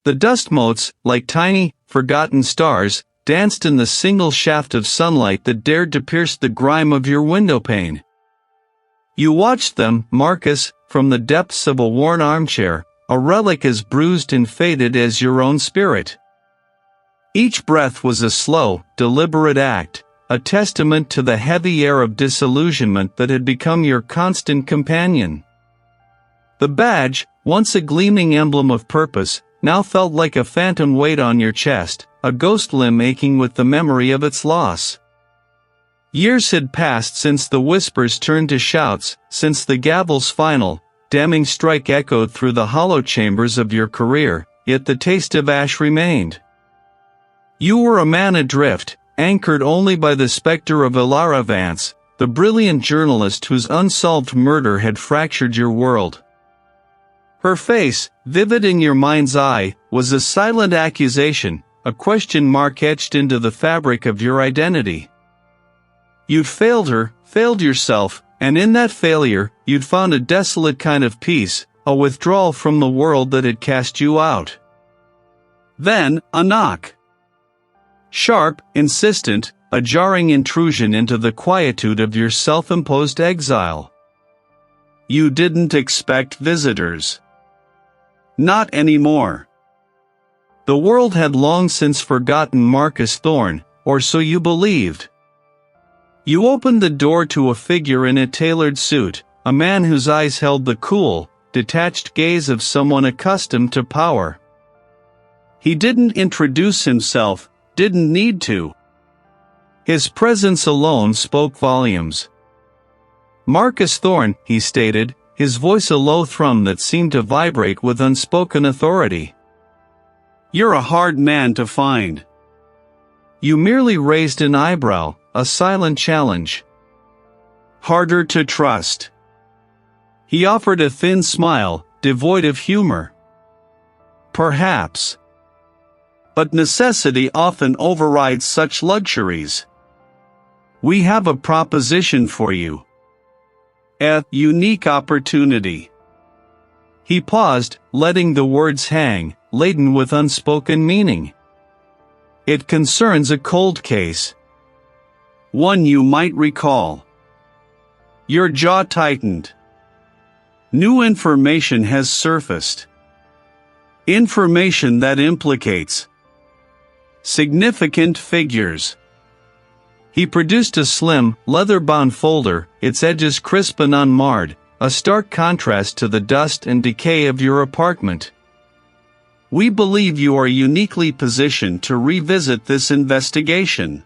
The dust motes, like tiny, forgotten stars, danced in the single shaft of sunlight that dared to pierce the grime of your windowpane. You watched them, Marcus, from the depths of a worn armchair, a relic as bruised and faded as your own spirit. Each breath was a slow, deliberate act, a testament to the heavy air of disillusionment that had become your constant companion. The badge, once a gleaming emblem of purpose, now felt like a phantom weight on your chest, a ghost limb aching with the memory of its loss. Years had passed since the whispers turned to shouts, since the gavel's final, damning strike echoed through the hollow chambers of your career, yet the taste of ash remained. You were a man adrift, anchored only by the specter of Elara Vance, the brilliant journalist whose unsolved murder had fractured your world. Her face, vivid in your mind's eye, was a silent accusation, a question mark etched into the fabric of your identity. You'd failed her, failed yourself, and in that failure, you'd found a desolate kind of peace, a withdrawal from the world that had cast you out. Then, a knock. Sharp, insistent, a jarring intrusion into the quietude of your self-imposed exile. You didn't expect visitors. Not anymore. The world had long since forgotten Marcus Thorne, or so you believed. You opened the door to a figure in a tailored suit, a man whose eyes held the cool, detached gaze of someone accustomed to power. He didn't introduce himself, didn't need to. His presence alone spoke volumes. Marcus Thorne, he stated, his voice a low thrum that seemed to vibrate with unspoken authority. You're a hard man to find. You merely raised an eyebrow, a silent challenge. Harder to trust. He offered a thin smile, devoid of humor. Perhaps. But necessity often overrides such luxuries. We have a proposition for you. A unique opportunity. He paused, letting the words hang, laden with unspoken meaning. It concerns a cold case. One you might recall. Your jaw tightened. New information has surfaced. Information that implicates significant figures. He produced a slim, leather-bound folder, its edges crisp and unmarred, a stark contrast to the dust and decay of your apartment. We believe you are uniquely positioned to revisit this investigation.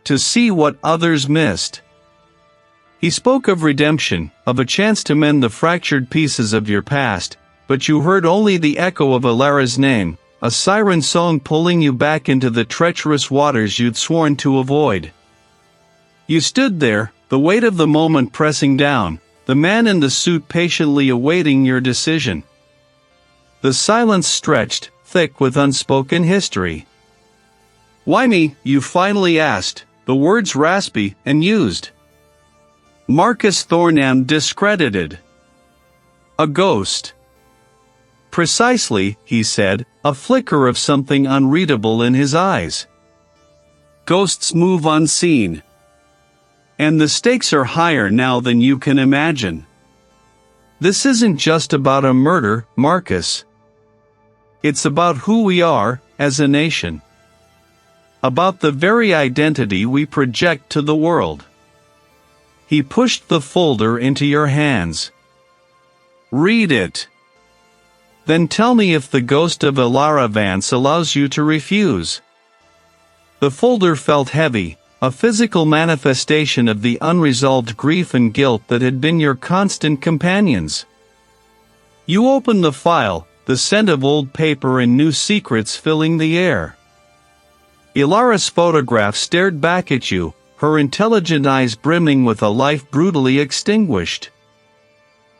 To see what others missed. He spoke of redemption, of a chance to mend the fractured pieces of your past, but you heard only the echo of Elara's name, a siren song pulling you back into the treacherous waters you'd sworn to avoid. You stood there, the weight of the moment pressing down, the man in the suit patiently awaiting your decision. The silence stretched, thick with unspoken history. Why me? You finally asked, the words raspy and used. Marcus Thorne am discredited. A ghost. Precisely, he said, a flicker of something unreadable in his eyes. Ghosts move unseen. And the stakes are higher now than you can imagine. This isn't just about a murder, Marcus. It's about who we are, as a nation. About the very identity we project to the world. He pushed the folder into your hands. Read it. Then tell me if the ghost of Elara Vance allows you to refuse. The folder felt heavy, a physical manifestation of the unresolved grief and guilt that had been your constant companions. You opened the file, the scent of old paper and new secrets filling the air. Elara's photograph stared back at you, her intelligent eyes brimming with a life brutally extinguished.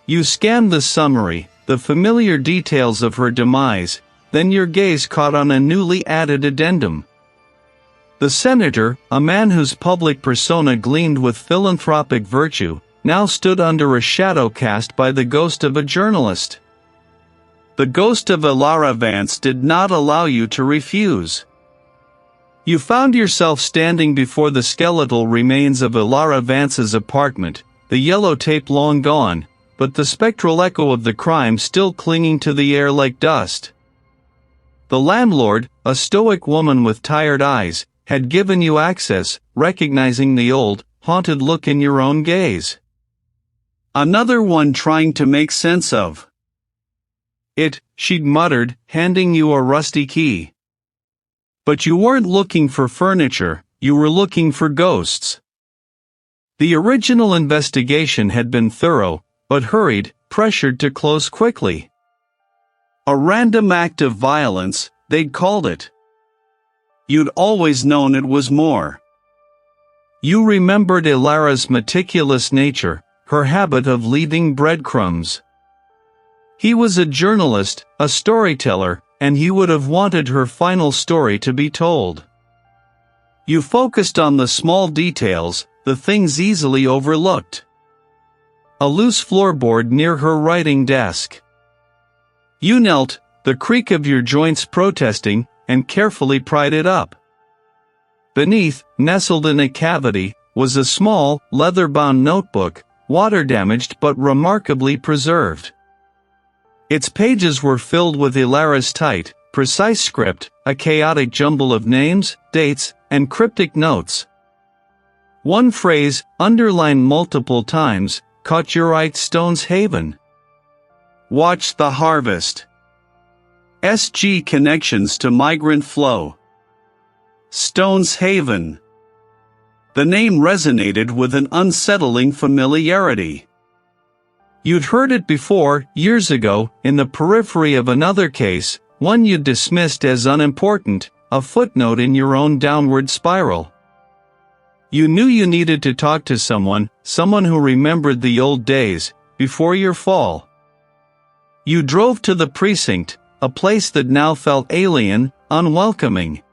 You scanned the summary, the familiar details of her demise, then your gaze caught on a newly added addendum. The senator, a man whose public persona gleamed with philanthropic virtue, now stood under a shadow cast by the ghost of a journalist. The ghost of Elara Vance did not allow you to refuse. You found yourself standing before the skeletal remains of Elara Vance's apartment, the yellow tape long gone, but the spectral echo of the crime still clinging to the air like dust. The landlord, a stoic woman with tired eyes, had given you access, recognizing the old, haunted look in your own gaze. Another one trying to make sense of it, she'd muttered, handing you a rusty key. But you weren't looking for furniture, you were looking for ghosts. The original investigation had been thorough, but hurried, pressured to close quickly. A random act of violence, they'd called it. You'd always known it was more. You remembered Elara's meticulous nature, her habit of leaving breadcrumbs. He was a journalist, a storyteller, and he would have wanted her final story to be told. You focused on the small details, the things easily overlooked. A loose floorboard near her writing desk. You knelt, the creak of your joints protesting, and carefully pried it up. Beneath, nestled in a cavity, was a small, leather-bound notebook, water-damaged but remarkably preserved. Its pages were filled with Elara's tight, precise script, a chaotic jumble of names, dates, and cryptic notes. One phrase, underlined multiple times, caught your eye: Stone's Haven. Watch the harvest. SG connections to migrant flow. Stone's Haven. The name resonated with an unsettling familiarity. You'd heard it before, years ago, in the periphery of another case, one you'd dismissed as unimportant, a footnote in your own downward spiral. You knew you needed to talk to someone who remembered the old days, before your fall. You drove to the precinct, a place that now felt alien, unwelcoming.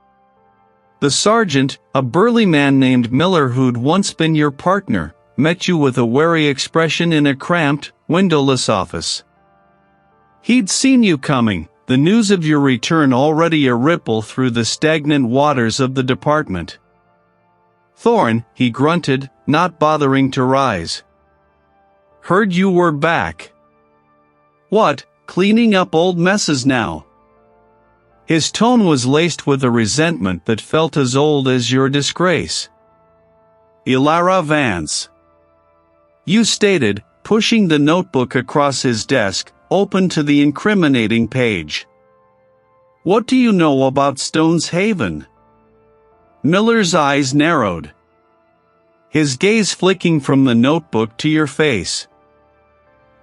The sergeant, a burly man named Miller who'd once been your partner, met you with a wary expression in a cramped, windowless office. He'd seen you coming, the news of your return already a ripple through the stagnant waters of the department. Thorne, he grunted, not bothering to rise. Heard you were back. What, cleaning up old messes now? His tone was laced with a resentment that felt as old as your disgrace. Elara Vance. You stated, pushing the notebook across his desk, open to the incriminating page. What do you know about Stone's Haven? Miller's eyes narrowed. His gaze flicking from the notebook to your face.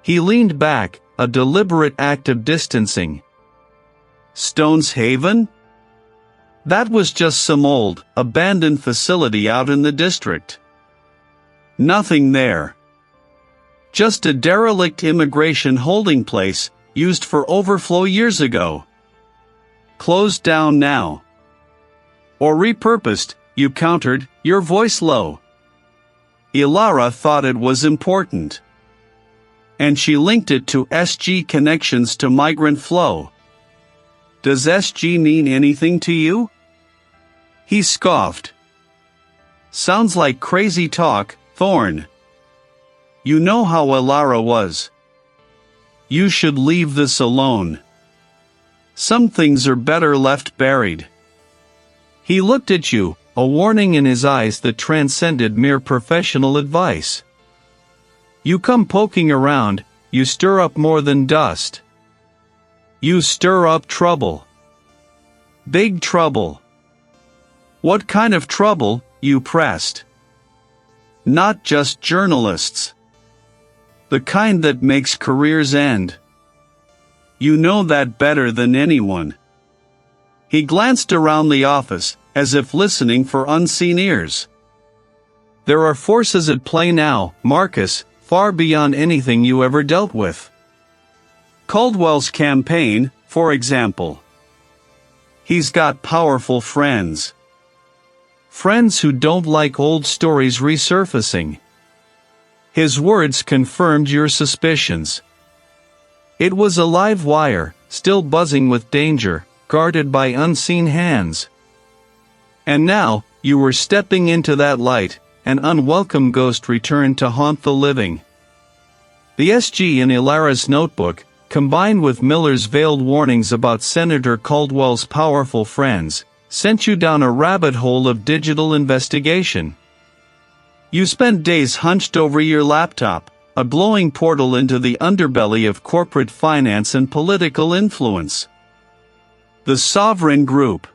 He leaned back, a deliberate act of distancing. Stone's Haven? That was just some old, abandoned facility out in the district. Nothing there. Just a derelict immigration holding place, used for overflow years ago. Closed down now. Or repurposed, you countered, your voice low. Elara thought it was important. And she linked it to SG connections to migrant flow. Does SG mean anything to you? He scoffed. Sounds like crazy talk, Thorne. You know how Elara was. You should leave this alone. Some things are better left buried. He looked at you, a warning in his eyes that transcended mere professional advice. You come poking around, you stir up more than dust. You stir up trouble. Big trouble. What kind of trouble? You pressed. Not just journalists. The kind that makes careers end. You know that better than anyone. He glanced around the office, as if listening for unseen ears. There are forces at play now, Marcus, far beyond anything you ever dealt with. Caldwell's campaign, for example. He's got powerful friends. Friends who don't like old stories resurfacing. His words confirmed your suspicions. It was a live wire, still buzzing with danger, guarded by unseen hands. And now, you were stepping into that light, an unwelcome ghost returned to haunt the living. The SG in Elara's notebook, combined with Miller's veiled warnings about Senator Caldwell's powerful friends, sent you down a rabbit hole of digital investigation. You spent days hunched over your laptop, a glowing portal into the underbelly of corporate finance and political influence. The Sovereign Group.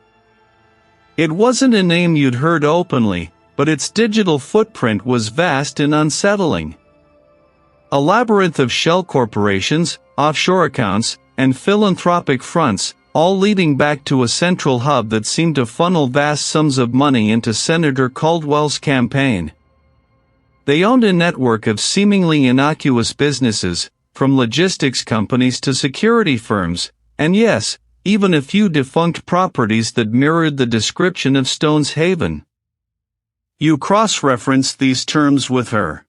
It wasn't a name you'd heard openly, but its digital footprint was vast and unsettling. A labyrinth of shell corporations, offshore accounts, and philanthropic fronts, all leading back to a central hub that seemed to funnel vast sums of money into Senator Caldwell's campaign. They owned a network of seemingly innocuous businesses, from logistics companies to security firms, and yes, even a few defunct properties that mirrored the description of Stone's Haven. You cross-referenced these terms with her.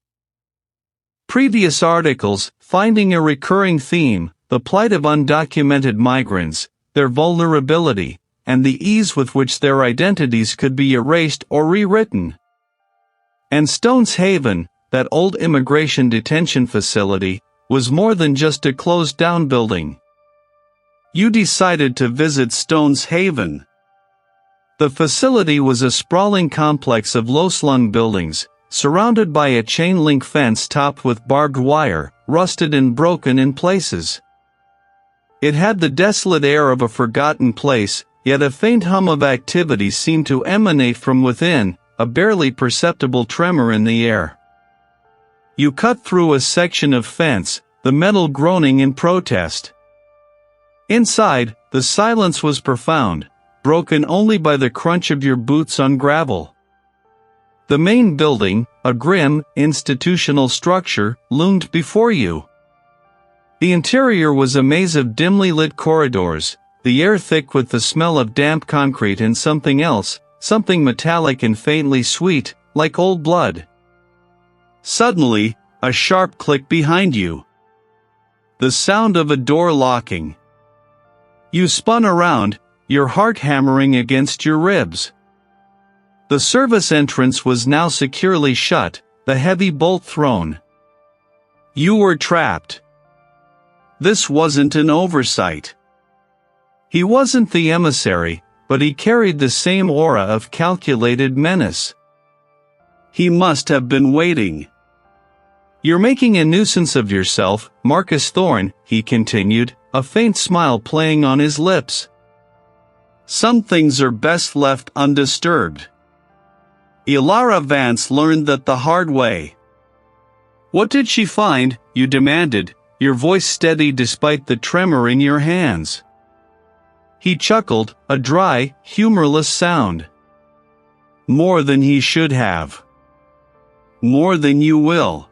Previous articles, finding a recurring theme, the plight of undocumented migrants, their vulnerability, and the ease with which their identities could be erased or rewritten. And Stone's Haven, that old immigration detention facility, was more than just a closed-down building. You decided to visit Stone's Haven. The facility was a sprawling complex of low-slung buildings, surrounded by a chain-link fence topped with barbed wire, rusted and broken in places. It had the desolate air of a forgotten place, yet a faint hum of activity seemed to emanate from within, a barely perceptible tremor in the air. You cut through a section of fence, the metal groaning in protest. Inside, the silence was profound, broken only by the crunch of your boots on gravel. The main building, a grim, institutional structure, loomed before you. The interior was a maze of dimly lit corridors, the air thick with the smell of damp concrete and something else, something metallic and faintly sweet, like old blood. Suddenly, a sharp click behind you. The sound of a door locking. You spun around, your heart hammering against your ribs. The service entrance was now securely shut, the heavy bolt thrown. You were trapped. This wasn't an oversight. He wasn't the emissary, but he carried the same aura of calculated menace. He must have been waiting. You're making a nuisance of yourself, Marcus Thorne, he continued, a faint smile playing on his lips. Some things are best left undisturbed. Elara Vance learned that the hard way. What did she find? You demanded, your voice steady despite the tremor in your hands. He chuckled, a dry, humorless sound. More than he should have. More than you will.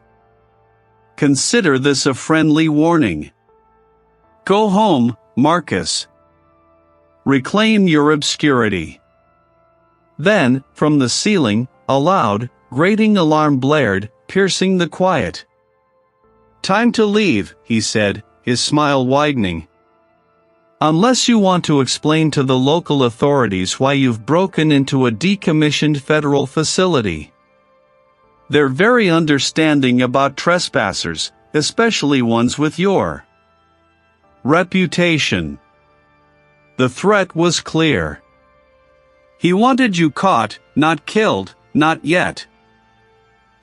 Consider this a friendly warning. Go home, Marcus. Reclaim your obscurity. Then, from the ceiling, a loud, grating alarm blared, piercing the quiet. Time to leave, he said, his smile widening. Unless you want to explain to the local authorities why you've broken into a decommissioned federal facility. They're very understanding about trespassers, especially ones with your reputation. The threat was clear. He wanted you caught, not killed, not yet.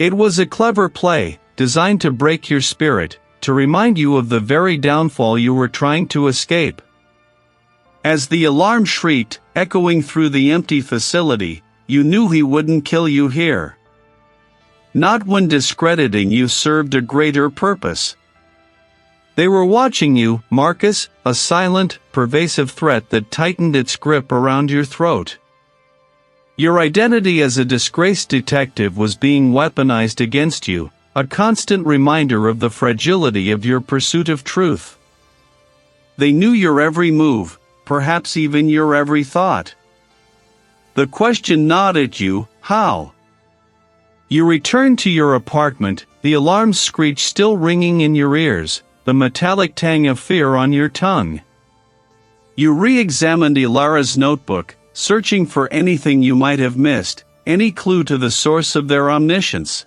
It was a clever play, designed to break your spirit, to remind you of the very downfall you were trying to escape. As the alarm shrieked, echoing through the empty facility, you knew he wouldn't kill you here. Not when discrediting you served a greater purpose. They were watching you, Marcus, a silent, pervasive threat that tightened its grip around your throat. Your identity as a disgraced detective was being weaponized against you, a constant reminder of the fragility of your pursuit of truth. They knew your every move, perhaps even your every thought. The question gnawed at you, how? You returned to your apartment, the alarm's screech still ringing in your ears, the metallic tang of fear on your tongue. You re-examined Elara's notebook, searching for anything you might have missed, any clue to the source of their omniscience.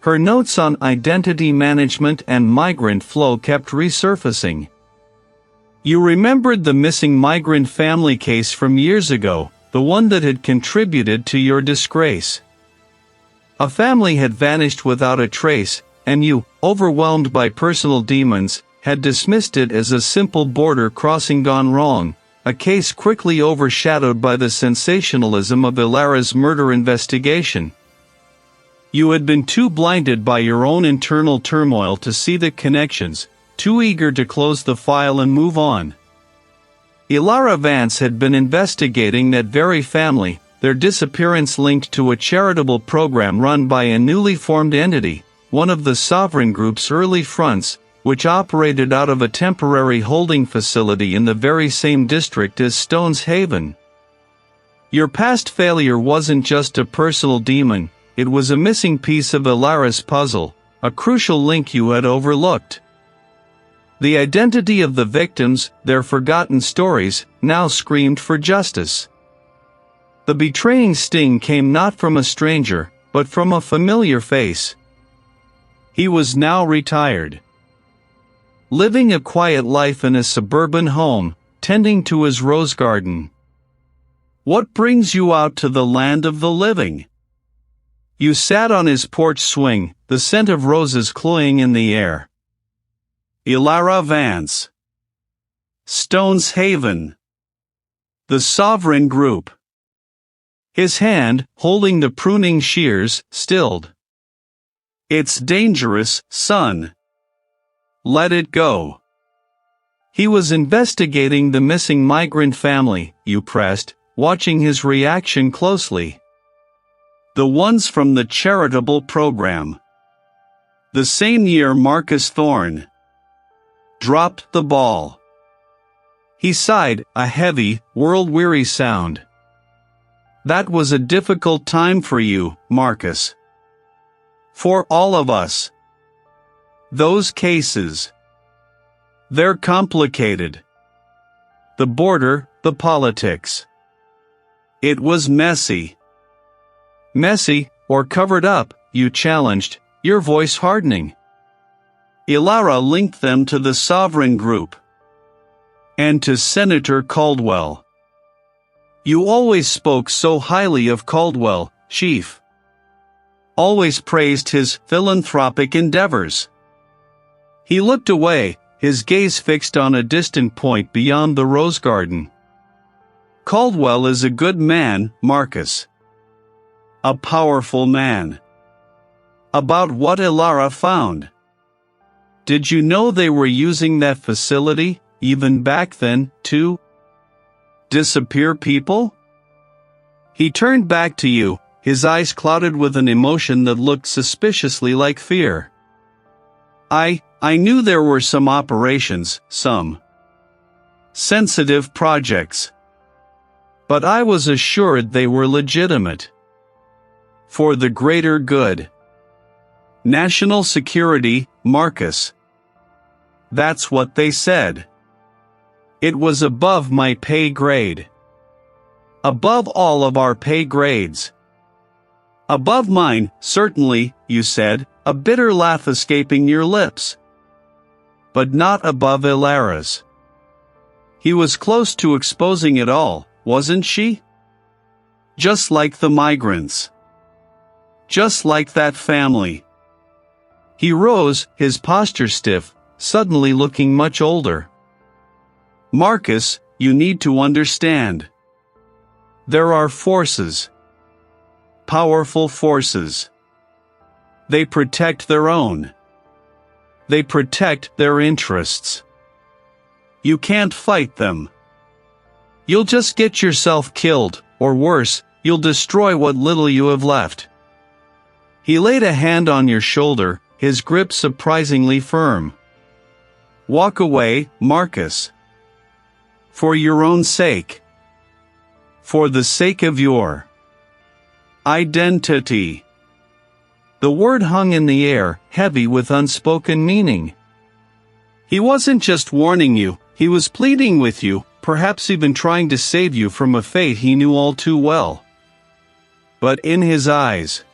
Her notes on identity management and migrant flow kept resurfacing. You remembered the missing migrant family case from years ago, the one that had contributed to your disgrace. A family had vanished without a trace, and you, overwhelmed by personal demons, had dismissed it as a simple border crossing gone wrong, a case quickly overshadowed by the sensationalism of Elara's murder investigation. You had been too blinded by your own internal turmoil to see the connections, too eager to close the file and move on. Elara Vance had been investigating that very family, their disappearance linked to a charitable program run by a newly formed entity, one of the Sovereign Group's early fronts, which operated out of a temporary holding facility in the very same district as Stone's Haven. Your past failure wasn't just a personal demon, it was a missing piece of Elara's puzzle, a crucial link you had overlooked. The identity of the victims, their forgotten stories, now screamed for justice. The betraying sting came not from a stranger, but from a familiar face. He was now retired, living a quiet life in a suburban home, tending to his rose garden. What brings you out to the land of the living? You sat on his porch swing, the scent of roses cloying in the air. Elara Vance. Stone's Haven. The Sovereign Group. His hand, holding the pruning shears, stilled. It's dangerous, son. Let it go. He was investigating the missing migrant family, you pressed, watching his reaction closely. The ones from the charitable program. The same year Marcus Thorne dropped the ball. He sighed, a heavy, world-weary sound. That was a difficult time for you, Marcus. For all of us. Those cases. They're complicated. The border, the politics. It was messy. Messy, or covered up, you challenged, your voice hardening. Elara linked them to the Sovereign Group. And to Senator Caldwell. You always spoke so highly of Caldwell, Chief. Always praised his philanthropic endeavors. He looked away, his gaze fixed on a distant point beyond the rose garden. Caldwell is a good man, Marcus. A powerful man. About what Elara found. Did you know they were using that facility, even back then, to disappear people? He turned back to you, his eyes clouded with an emotion that looked suspiciously like fear. I knew there were some operations, some sensitive projects. But I was assured they were legitimate. For the greater good. National security, Marcus. That's what they said. It was above my pay grade. Above all of our pay grades. Above mine, certainly, you said, a bitter laugh escaping your lips. But not above Elara's. He was close to exposing it all, wasn't she? Just like the migrants. Just like that family. He rose, his posture stiff, suddenly looking much older. Marcus, you need to understand. There are forces. Powerful forces. They protect their own. They protect their interests. You can't fight them. You'll just get yourself killed, or worse, you'll destroy what little you have left. He laid a hand on your shoulder, his grip surprisingly firm. Walk away, Marcus. For your own sake. For the sake of your identity. The word hung in the air, heavy with unspoken meaning. He wasn't just warning you, He was pleading with you, perhaps even trying to save you from a fate he knew all too well. But in his eyes,